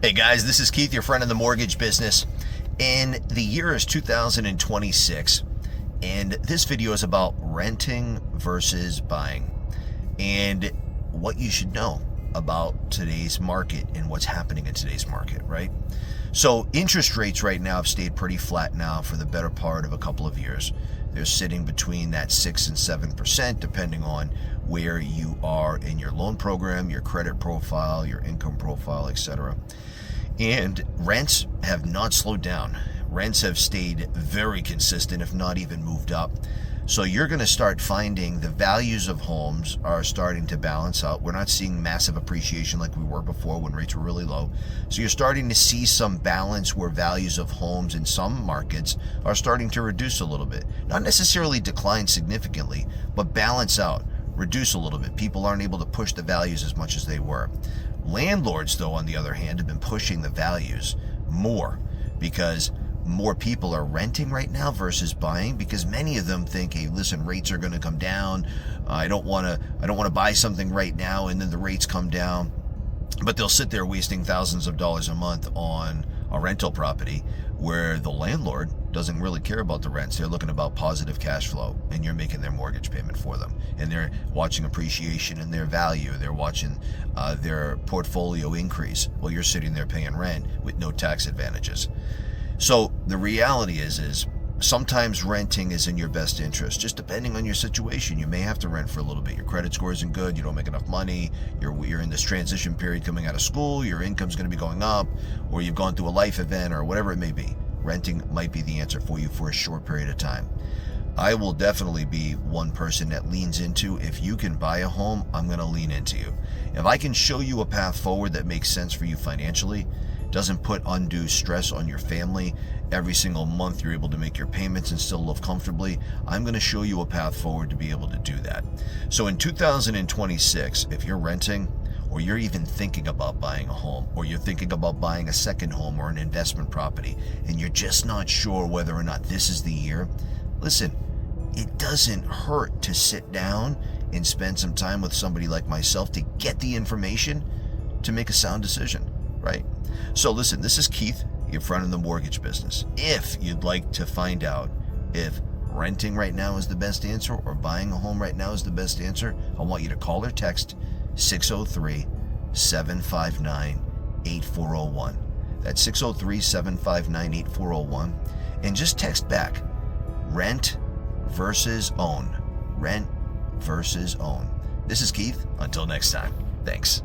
Hey guys, this is Keith, your friend in the mortgage business. And the year is 2026, and this video is about renting versus buying and what you should know about today's market and what's happening in today's market, right? So interest rates right now have stayed pretty flat now for the better part of a couple of years. They're sitting between that 6 and 7%, depending on where you are in your loan program, your credit profile, your income profile, etc. And rents have not slowed down. Rents have stayed very consistent, if not even moved up. So you're going to start finding the values of homes are starting to balance out. We're not seeing massive appreciation like we were before when rates were really low. So you're starting to see some balance where values of homes in some markets are starting to reduce a little bit. Not necessarily decline significantly, but balance out, reduce a little bit. People aren't able to push the values as much as they were. Landlords, though, on the other hand, have been pushing the values more because more people are renting right now versus buying, because many of them think, hey, listen, rates are going to come down. I don't want to buy something right now and then the rates come down. But they'll sit there wasting thousands of dollars a month on a rental property where the landlord doesn't really care about the rents. They're looking about positive cash flow, and you're making their mortgage payment for them. And they're watching appreciation in their value. They're watching their portfolio increase while you're sitting there paying rent with no tax advantages. So the reality is sometimes renting is in your best interest, just depending on your situation. You may have to rent for a little bit. Your credit score isn't good. You don't make enough money. You're in this transition period coming out of school. Your income's going to be going up, or you've gone through a life event or whatever it may be. Renting might be the answer for you for a short period of time. I will definitely be one person that leans into, if you can buy a home, I'm going to lean into you. If I can show you a path forward that makes sense for you financially, doesn't put undue stress on your family, every single month you're able to make your payments and still live comfortably, I'm going to show you a path forward to be able to do that. So in 2026, if you're renting, or you're even thinking about buying a home, or you're thinking about buying a second home or an investment property, and you're just not sure whether or not this is the year, listen, it doesn't hurt to sit down and spend some time with somebody like myself to get the information to make a sound decision, right? So listen, this is Keith, your friend in the mortgage business. If you'd like to find out if renting right now is the best answer or buying a home right now is the best answer, I want you to call or text 603-759-8401. That's 603-759-8401. And just text back, rent versus own. Rent versus own. This is Keith. Until next time. Thanks.